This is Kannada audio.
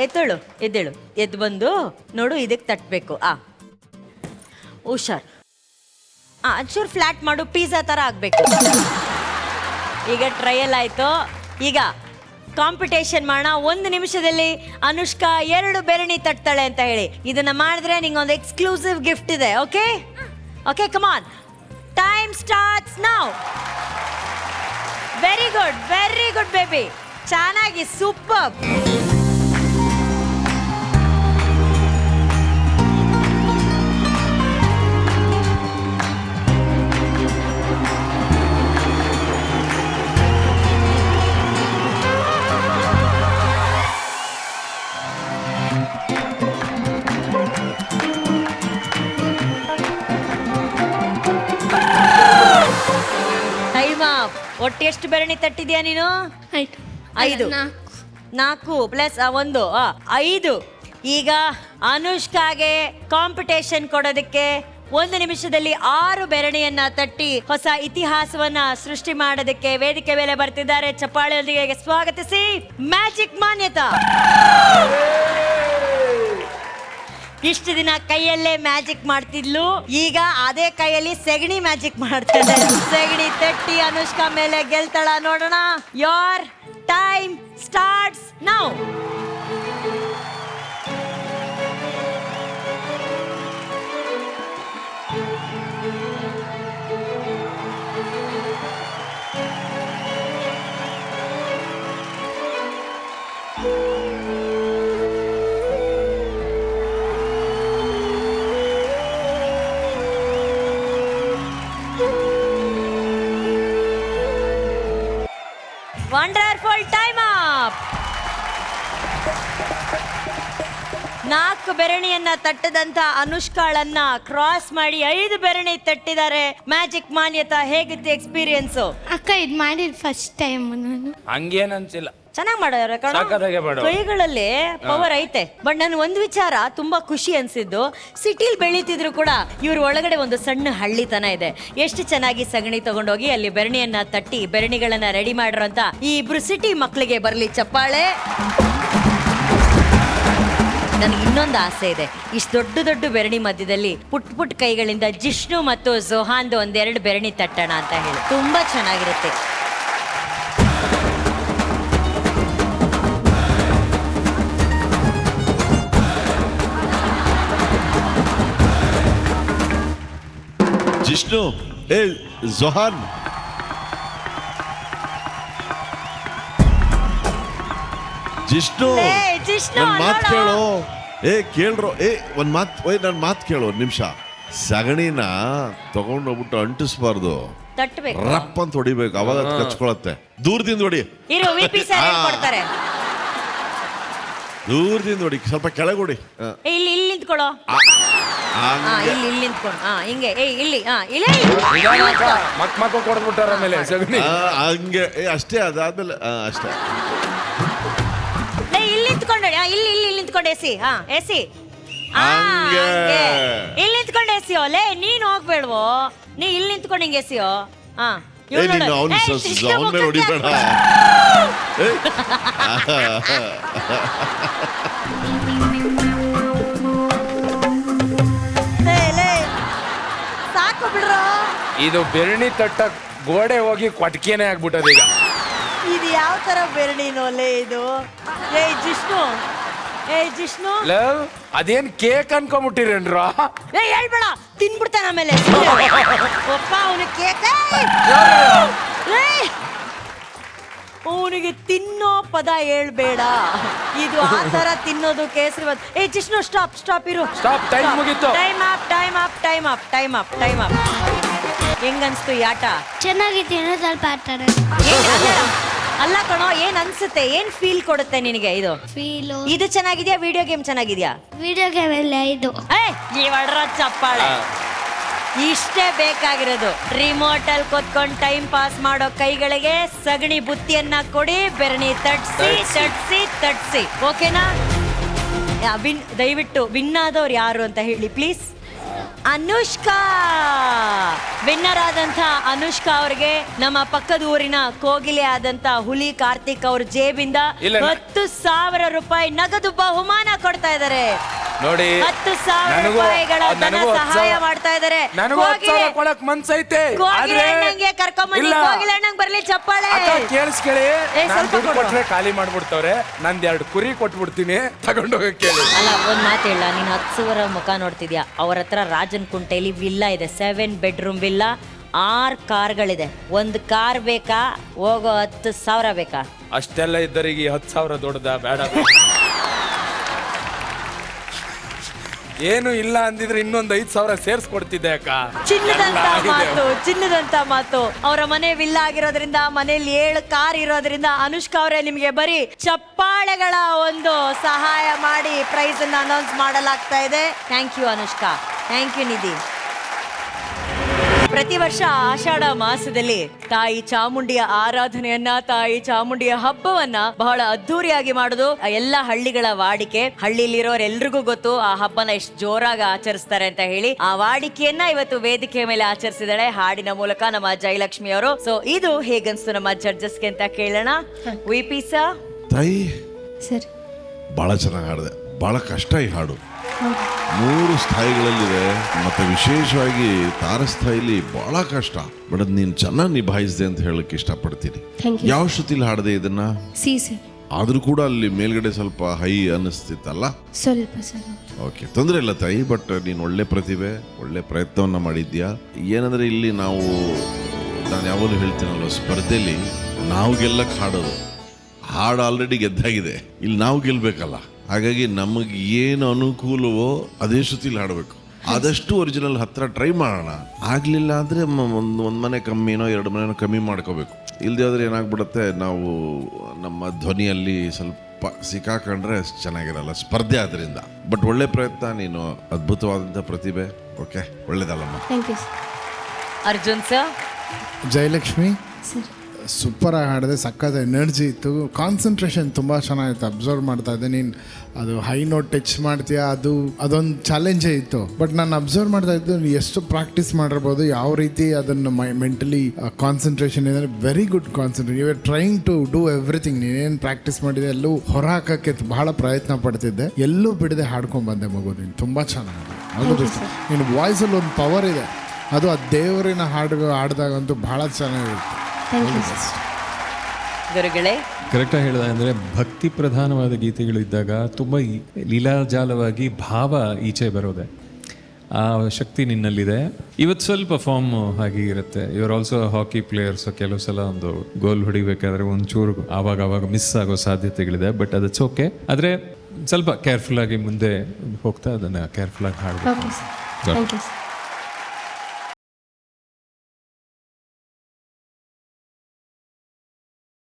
ಎದ್ದೇಳಮ್ಮ ಎದ್ದೇಳು ಎದ್ದು ಬಂದು ನೋಡು ಇದಕ್ಕೆ ತಟ್ಟಬೇಕು ಹುಷಾರ್ ಒಂಚೂರು ಫ್ಲಾಟ್ ಮಾಡು ಪಿಜ್ಜಾ ಥರ ಆಗಬೇಕು. ಈಗ ಟ್ರಯಲ್ ಆಯಿತು. ಈಗ ಕಾಂಪಿಟೇಷನ್ ಮಾಡೋಣ. 1 ನಿಮಿಷದಲ್ಲಿ ಅನುಷ್ಕಾ 2 ಬೆರಣಿ ತಟ್ತಾಳೆ ಅಂತ ಹೇಳಿ. ಇದನ್ನ ಮಾಡಿದ್ರೆ ನಿಂಗೊಂದು ಎಕ್ಸ್ಕ್ಲೂಸಿವ್ ಗಿಫ್ಟ್ ಇದೆ. Okay okay come on, time starts now. Very good baby, ಚೆನ್ನಾಗಿ, ಸೂಪರ್. ಒಟ್ಟು ಎಷ್ಟು ಬೆರಣಿ ತಟ್ಟಿದ್ಯಾ ನೀನು? 5. 4 ಪ್ಲಸ್ 1 5. ಈಗ ಅನುಷ್ಕಾಗೆ ಕಾಂಪಿಟೇಷನ್ ಕೊಡೋದಕ್ಕೆ 1 ನಿಮಿಷದಲ್ಲಿ 6 ಬೆರಣಿಯನ್ನ ತಟ್ಟಿ ಹೊಸ ಇತಿಹಾಸವನ್ನ ಸೃಷ್ಟಿ ಮಾಡೋದಕ್ಕೆ ವೇದಿಕೆ ಮೇಲೆ ಬರ್ತಿದ್ದಾರೆ. ಚಪ್ಪಾಳೆಯೊಂದಿಗೆ ಸ್ವಾಗತಿಸಿ ಮ್ಯಾಜಿಕ್ ಮಾನ್ಯತಾ. ಇಷ್ಟು ದಿನ ಕೈಯಲ್ಲೇ ಮ್ಯಾಜಿಕ್ ಮಾಡ್ತಿದ್ಲು, ಈಗ ಅದೇ ಕೈಯಲ್ಲಿ ಸೆಗಣಿ ಮ್ಯಾಜಿಕ್ ಮಾಡ್ತಾಳೆ. ಸೆಗಣಿ ತಟ್ಟಿ ಅನುಷ್ಕಾ ಮೇಲೆ ಗೆಲ್ತಾಳ ನೋಡೋಣ. Your time starts now. Wonderful, time up. 4 ಬೆರಣಿಯನ್ನ ತಟ್ಟದಂತ ಅನುಷ್ಕಾಳನ್ನ ಕ್ರಾಸ್ ಮಾಡಿ 5 ಬೆರಣಿ ತಟ್ಟಿದ್ದಾರೆ. ಮ್ಯಾಜಿಕ್ ಮಾನ್ಯತಾ, ಹೇಗಿತ್ತು ಎಕ್ಸ್ಪೀರಿಯನ್ಸ್? ಅಕ್ಕ ಇದು ಮಾಡಿದ್ ಫಸ್ಟ್ ಟೈಮ್ ನಾನು. ಹಂಗೇನ್ ಅನ್ಸಿಲ್ಲ, ಚೆನ್ನಾಗಿ ಮಾಡೋರ ಕೈಗಳಲ್ಲಿ ಪವರ್ ಐತೆ. ಬಟ್ ನನ್ ಒಂದ್ ವಿಚಾರ ತುಂಬಾ ಖುಷಿ ಅನ್ಸಿದ್ದು, ಸಿಟಿಲ್ ಬೆಳೀತಿದ್ರು ಕೂಡ ಇವ್ರ ಒಳಗಡೆ ಒಂದು ಸಣ್ಣ ಹಳ್ಳಿತನ ಇದೆ. ಎಷ್ಟು ಚೆನ್ನಾಗಿ ಸಗಣಿ ತಗೊಂಡೋಗಿ ಅಲ್ಲಿ ಬೆರಣಿಯನ್ನ ತಟ್ಟಿ ಬೆರಣಿಗಳನ್ನ ರೆಡಿ ಮಾಡಿರೋಂತ ಈ ಇಬ್ರು ಸಿಟಿ ಮಕ್ಕಳಿಗೆ ಬರ್ಲಿ ಚಪ್ಪಾಳೆ. ನನಗೆ ಇನ್ನೊಂದು ಆಸೆ ಇದೆ, ಇಷ್ಟು ದೊಡ್ಡ ಬೆರಣಿ ಮಧ್ಯದಲ್ಲಿ ಪುಟ್ ಕೈಗಳಿಂದ ಜಿಷ್ಣು ಮತ್ತು ಜೋಹಾನ್ದು 1-2 ಬೆರಣಿ ತಟ್ಟಣ ಅಂತ ಹೇಳಿ ತುಂಬಾ ಚೆನ್ನಾಗಿರುತ್ತೆ. ಜಿಷ್ಣು, ಜೋಹಾನ್, ಜಿಷ್ಣು ನನ್ ಮಾತ್ ಕೇಳು. ಕೇಳ್ರೋ, ಒಂದ್ ಮಾತ್, ನನ್ ಮಾತ್ ಕೇಳು. 1 ನಿಮಿಷ. ಸಗಣಿನ ತಗೊಂಡೋಗ್ಬಿಟ್ಟು ಅಂಟಿಸ್ಬಾರ್ದು, ರಪ್ ಅಂತ ಹೊಡಿಬೇಕು, ಅವಾಗ ಕಚ್ಕೊಳತ್ತೆ. ದೂರದಿಂದ ಹೊಡಿ, ದೂರದಿಂದ ಹೊಡಿ, ಸ್ವಲ್ಪ ಕೆಳಗೆ ಹೊಡಿ. ಇಲ್ಲಿ ನಿಂತ್ಕೊಳ್ಳೋ, ಇಲ್ಲಿ ನಿಂತ್ಕೊಂಡು ಹಿಂಗೆ ಮಕ್ಕ ಕೊಡ್ಬಿಟ್ಟಾರ ಮೇಲೆ ಸಗಣಿ ಹಂಗೆ ಅಷ್ಟೇ. ಅದಾದ್ಮೇಲೆ ಅಷ್ಟೇ, ಇಲ್ಲಿ ನಿಂತ್ಕೊಂಡು ಇಲ್ಲಿ ನಿಂತ್ಕೊಂಡು ಎಸಿ ಇಲ್ಲಿ ನಿಂತ್ಕೊಂಡು ಎಸಿಯೋ. ಲೇ ನೀನ್ ಹೋಗ್ಬೇಡ್ವೋ, ನೀ ಇಲ್ಲಿ ನಿಂತ್ಕೊಂಡು ಹಿಂಗೆ ಎಸಿಯೋ. ಹೊಡಿಬೇಡ. ಸಾಕು ಬಿಡ್ರೋ. ಇದು ಬೆರಣಿ ತಟ್ಟ ಗೋಡೆ ಹೋಗಿ ಕೊಟ್ಕೇನೆ ಆಗ್ಬಿಟ್ಟದ ಈಗ. ಇದು ಯಾವ ತರ ಬೆರಣಿನೋಲೆ ಇದು? ಜಿಷ್ಣು ಅದೇನ್ ಕೇಕ್ ಅನ್ಕೊಂಬಿಟ್ಟಿರೇನ್ರ? ಹೇಳ್ಬೇಡ, ತಿನ್ಬಿಡ್ತಾನ ಆಮೇಲೆ. ಒಪ್ಪ ಅವನು ಕೇಕ್, ಅವನಿಗೆ ತಿನ್ನೋ ಪದ ಹೇಳ್ಬೇಡ. ಇದು ಆ ತರ ತಿನ್ನೋದು ಕೇಸರಿ. ಜಿಷ್ಣು ಸ್ಟಾಪ್ ಇರು. ಟೈಮ್ ಮುಗೀತು. Time up. ಹೆಂಗನ್ಸ್ತು ಈ ಆಟ? ಚೆನ್ನಾಗಿತ್ತು, ಸ್ವಲ್ಪ ಆಟ ಅಲ್ಲ ಕಣೋ, ಏನ್ ಅನ್ಸುತ್ತೆ, ಏನ್ ಫೀಲ್ ಕೊಡುತ್ತೆ ನಿನಗೆ ಇದು? ಇದು ಚೆನ್ನಾಗಿದ್ಯಾ, ವಿಡಿಯೋ ಗೇಮ್ ಚೆನ್ನಾಗಿದ್ಯಾ? ವಿಡಿಯೋ ಗೇಮ್ ಎಲ್ಲ ಇದು. ಚಪ್ಪಾಳೆ, ಇಷ್ಟೇ ಬೇಕಾಗಿರೋದು. ರಿಮೋಟ್ ಅಲ್ಲಿ ಕೊತ್ಕೊಂಡು ಟೈಮ್ ಪಾಸ್ ಮಾಡೋ ಕೈಗಳಿಗೆ ಸಗಣಿ ಬುತ್ತಿಯನ್ನ ಕೊಡಿ, ಬೆರಣಿ ತಟ್ಸಿ. ಓಕೆನಾ? ದಯವಿಟ್ಟು ವಿನ್ ಆದವ್ರು ಯಾರು ಅಂತ ಹೇಳಿ ಪ್ಲೀಸ್. ಅನುಷ್ಕಾ ವಿನ್ನರ್ ಆದಂತ ಅನುಷ್ಕಾ ಅವ್ರಿಗೆ ನಮ್ಮ ಪಕ್ಕದ ಊರಿನ ಕೋಗಿಲೆ ಆದಂತ ಹುಲಿ ಕಾರ್ತಿಕ್ ಅವ್ರ ಜೇಬಿಂದ ಇಲ್ಲ, 10,000 ರೂಪಾಯಿ ನಗದು ಬಹುಮಾನ ಕೊಡ್ತಾ ಇದ್ದಾರೆ. ನೋಡಿ 10,000 ರೂಪಾಯಿಗಳ ಧನ ಸಹಾಯ ಮಾಡ್ತಾ ಇದ್ದಾರೆ. ನನಗೂ 10,000 ಕೊಡಕ್ ಮನ್ಸೈತೆ. ಕೋಗಿಲೆ ಅಣ್ಣಂಗೆ ಕರ್ಕೊಂಬನ್ನಿ, ಕೋಗಿಲೆ ಅಣ್ಣಂಗೆ ಬರ್ಲಿ ಚಪ್ಪಾಳೆ. ಕೇಳಿಸ್ಕೇಳಿ, ಸ್ವಲ್ಪ ನಾನು ದುಡ್ಡು ಕೊಡು. ಕೊಟ್ರೆ ಖಾಲಿ ಮಾಡ್ಬಿಡ್ತವ್ರೆ. ನಂದ್ 2 ಕುರಿ ಕೊಟ್ಬಿಡ್ತೀನಿ, ತಗೊಂಡೋಗಕ್ ಕೇಳಿ. ಅಲ್ಲ, ಒಂದ್ ಮಾತು ಹೇಳ, ನೀನ್ 10,000 ಮುಖ ನೋಡ್ತಿದ್ಯಾ. ಅವ್ರ ಹತ್ರ ರಾಜನ್ ಕುಂಟೆಲಿ ವಿಲ್ಲಾ ಇದೆ, 7 ಬೆಡ್ರೂಮ್ ವಿಲ್ಲಾ, 6 ಕಾರ್ಗಳಿದೆ. 1 ಕಾರ್ ಬೇಕಾ, ಹೋಗೋ 10,000 ಬೇಕಾ? ಅಷ್ಟೆಲ್ಲ ಇದ್ದರಿಗೆ 10,000 ದೊಡ್ಡದ ಬೇಡ. ಏನು ಇಲ್ಲ ಅಂದಿದ್ರೆ ಇನ್ನೊಂದು 5,000 ಸೇರ್ಸ್ಕೊಡ್ತಿದ್ದೆ ಅಕ್ಕ. ಚಿನ್ನದಂತ ಮಾತು. ಅವರ ಮನೆ ವಿಲ್ಲಾ ಆಗಿರೋದ್ರಿಂದ, ಮನೇಲಿ 7 ಕಾರ್ ಇರೋದ್ರಿಂದ ಅನುಷ್ಕಾ ಅವರೇ ನಿಮಗೆ ಬರೀ ಚಪ್ಪಾಳೆಗಳ ಒಂದು ಸಹಾಯ ಮಾಡಿ ಪ್ರೈಸ್ ಅನ್ನ ಅನೌನ್ಸ್ ಮಾಡಲಾಗ್ತಾ ಇದೆ. Thank you Anushka, thank you Nidhi. ಪ್ರತಿ ವರ್ಷ ಆಷಾಢ ಮಾಸದಲ್ಲಿ ತಾಯಿ ಚಾಮುಂಡಿಯ ಆರಾಧನೆಯನ್ನ, ತಾಯಿ ಚಾಮುಂಡಿಯ ಹಬ್ಬವನ್ನ ಬಹಳ ಅದ್ದೂರಿಯಾಗಿ ಮಾಡೋದು ಎಲ್ಲ ಹಳ್ಳಿಗಳ ವಾಡಿಕೆ. ಹಳ್ಳಿಲಿರೋರೆಲ್ರಿಗೂ ಗೊತ್ತು ಆ ಹಬ್ಬನ ಎಷ್ಟು ಜೋರಾಗಿ ಆಚರಿಸ್ತಾರೆ ಅಂತ ಹೇಳಿ. ಆ ವಾಡಿಕೆಯನ್ನ ಇವತ್ತು ವೇದಿಕೆ ಮೇಲೆ ಆಚರಿಸಿದಾಳೆ ಹಾಡಿನ ಮೂಲಕ ನಮ್ಮ ಜಯಲಕ್ಷ್ಮಿ ಅವರು. ಸೊ ಇದು ಹೇಗನ್ಸ್ತು ನಮ್ಮ ಜಡ್ಜಸ್ಗೆ ಅಂತ ಕೇಳೋಣ. VP sir. ತಾಯಿ ಸರ್, ಭಾಳ ಚೆನ್ನಾಗಿ ಹಾಡಿದೆ. ಭಾಳ ಕಷ್ಟ ಈ ಹಾಡು. 3 ಸ್ಥಾಯಿಗಳಲ್ಲಿದೆ, ಮತ್ತೆ ವಿಶೇಷವಾಗಿ ತಾರಸ್ಥಾಯಿಲಿ ಬಹಳ ಕಷ್ಟ. ಬಟ್ ಅದು ನೀನು ಚೆನ್ನಾಗಿ ನಿಭಾಯಿಸಿದೆ ಅಂತ ಹೇಳಕ್ ಇಷ್ಟಪಡ್ತೀನಿ. ಯಾವ ಶ್ರುತಿಲಿ ಹಾಡದೆ ಇದನ್ನ? C sir. ಆದ್ರೂ ಕೂಡ ಅಲ್ಲಿ ಮೇಲ್ಗಡೆ ಸ್ವಲ್ಪ ಹೈ ಅನ್ನಿಸ್ತಿತ್ತಲ್ಲ? ಸ್ವಲ್ಪ ಸರ್. ಓಕೆ, ತೊಂದರೆ ಇಲ್ಲ ತಾಯಿ. ಬಟ್ ನೀನು ಒಳ್ಳೆ ಪ್ರತಿಭೆ, ಒಳ್ಳೆ ಪ್ರಯತ್ನವನ್ನ ಮಾಡಿದ್ಯಾ. ಏನಂದ್ರೆ ಇಲ್ಲಿ ನಾನು ಯಾವಾಗಲೂ ಹೇಳ್ತೀನಲ್ವ, ಸ್ಪರ್ಧೆಯಲ್ಲಿ ನಾವು ಗೆಲ್ಲಕ್ಕೆ ಹಾಡೋದು. ಹಾಡು ಆಲ್ರೆಡಿ ಗೆದ್ದಾಗಿದೆ, ಇಲ್ಲಿ ನಾವು ಗೆಲ್ಬೇಕಲ್ಲ. ಹಾಗಾಗಿ ನಮಗೆ ಏನು ಅನುಕೂಲವೋ ಅದೇ ಶ್ರುತಿಲಿ ಹಾಡಬೇಕು. ಆದಷ್ಟು ಒರಿಜಿನಲ್ ಹತ್ರ ಟ್ರೈ ಮಾಡೋಣ. ಆಗಲಿಲ್ಲ ಅಂದರೆ ಒಂದು ಮನೆ ಕಮ್ಮಿನೋ 2 ಮನೆನೋ ಕಮ್ಮಿ ಮಾಡ್ಕೋಬೇಕು. ಇಲ್ಲದೆ ಹೋದ್ರೆ ಏನಾಗ್ಬಿಡುತ್ತೆ, ನಾವು ನಮ್ಮ ಧ್ವನಿಯಲ್ಲಿ ಸ್ವಲ್ಪ ಸಿಕ್ಕಾಕೊಂಡ್ರೆ ಚೆನ್ನಾಗಿರಲ್ಲ ಸ್ಪರ್ಧೆ ಆದ್ರಿಂದ. ಬಟ್ ಒಳ್ಳೆ ಪ್ರಯತ್ನ, ನೀನು ಅದ್ಭುತವಾದಂಥ ಪ್ರತಿಭೆ. ಓಕೆ, ಒಳ್ಳೇದಲ್ಲಮ್ಮ. Thank you sir. Arjun sir. Jayalakshmi sir, ಸೂಪರಾಗಿ ಹಾಡಿದೆ. ಸಕ್ಕತ್ ಎನರ್ಜಿ ಇತ್ತು, ಕಾನ್ಸಂಟ್ರೇಷನ್ ತುಂಬ ಚೆನ್ನಾಗಿತ್ತು. ಅಬ್ಸರ್ವ್ ಮಾಡ್ತಾ ಇದ್ದೆ. ನೀನು ಅದು ಹೈ ನೋಟ್ ಟಚ್ ಮಾಡ್ತೀಯಾ, ಅದೊಂದು ಚಾಲೆಂಜೇ ಇತ್ತು. ಬಟ್ ನಾನು ಅಬ್ಸರ್ವ್ ಮಾಡ್ತಾ ಇದ್ದು, ಎಷ್ಟು ಪ್ರಾಕ್ಟೀಸ್ ಮಾಡಿರ್ಬೋದು, ಯಾವ ರೀತಿ ಅದನ್ನು ಮೆಂಟಲಿ ಕಾನ್ಸಂಟ್ರೇಷನ್ ಇದೆ. Very good concentration. You are trying to do everything. ನೀನೇನು ಪ್ರಾಕ್ಟೀಸ್ ಮಾಡಿದೆ ಎಲ್ಲೂ ಹೊರ ಹಾಕೋಕ್ಕೆ ಬಹಳ ಪ್ರಯತ್ನ ಪಡ್ತಿದ್ದೆ. ಎಲ್ಲೂ ಬಿಡದೆ ಹಾಡ್ಕೊಂಡು ಬಂದೆ ಮಗು. ನೀನು ತುಂಬ ಚೆನ್ನಾಗಿದೆ. ಅದು ನಿನ್ನ ವಾಯ್ಸಲ್ಲಿ ಒಂದು ಪವರ್ ಇದೆ. ಅದು ಆ ದೇವರಿನ ಹಾಡಿದಾಗಂತೂ ಭಾಳ ಚೆನ್ನಾಗಿರುತ್ತೆ. ಗುರುಗಳೇ. ಕರೆಕ್ಟಾಗಿ ಹೇಳಿದೆ. ಅಂದರೆ ಭಕ್ತಿ ಪ್ರಧಾನವಾದ ಗೀತೆಗಳು ಇದ್ದಾಗ ತುಂಬ ಲೀಲಾಜಾಲವಾಗಿ ಭಾವ ಈಚೆ ಬರೋದೆ. ಆ ಶಕ್ತಿ ನಿನ್ನಲ್ಲಿದೆ. ಇವತ್ತು ಸ್ವಲ್ಪ ಫಾರ್ಮ್ ಹಾಗೆ ಇರುತ್ತೆ. ಇವರು ಆಲ್ಸೋ ಹಾಕಿ ಪ್ಲೇಯರ್ಸ್. ಕೆಲವು ಸಲ ಒಂದು ಗೋಲ್ ಹೊಡಿಬೇಕಾದ್ರೆ ಒಂಚೂರು ಆವಾಗ ಮಿಸ್ ಆಗೋ ಸಾಧ್ಯತೆಗಳಿದೆ. ಬಟ್ ಅದಕ್ಕೆ ಓಕೆ. ಆದರೆ ಸ್ವಲ್ಪ ಕೇರ್ಫುಲ್ಲಾಗಿ ಮುಂದೆ ಹೋಗ್ತಾ ಅದನ್ನು ಕೇರ್ಫುಲ್ಲಾಗಿ ಹಾಡಬೇಕು. Thank you sir.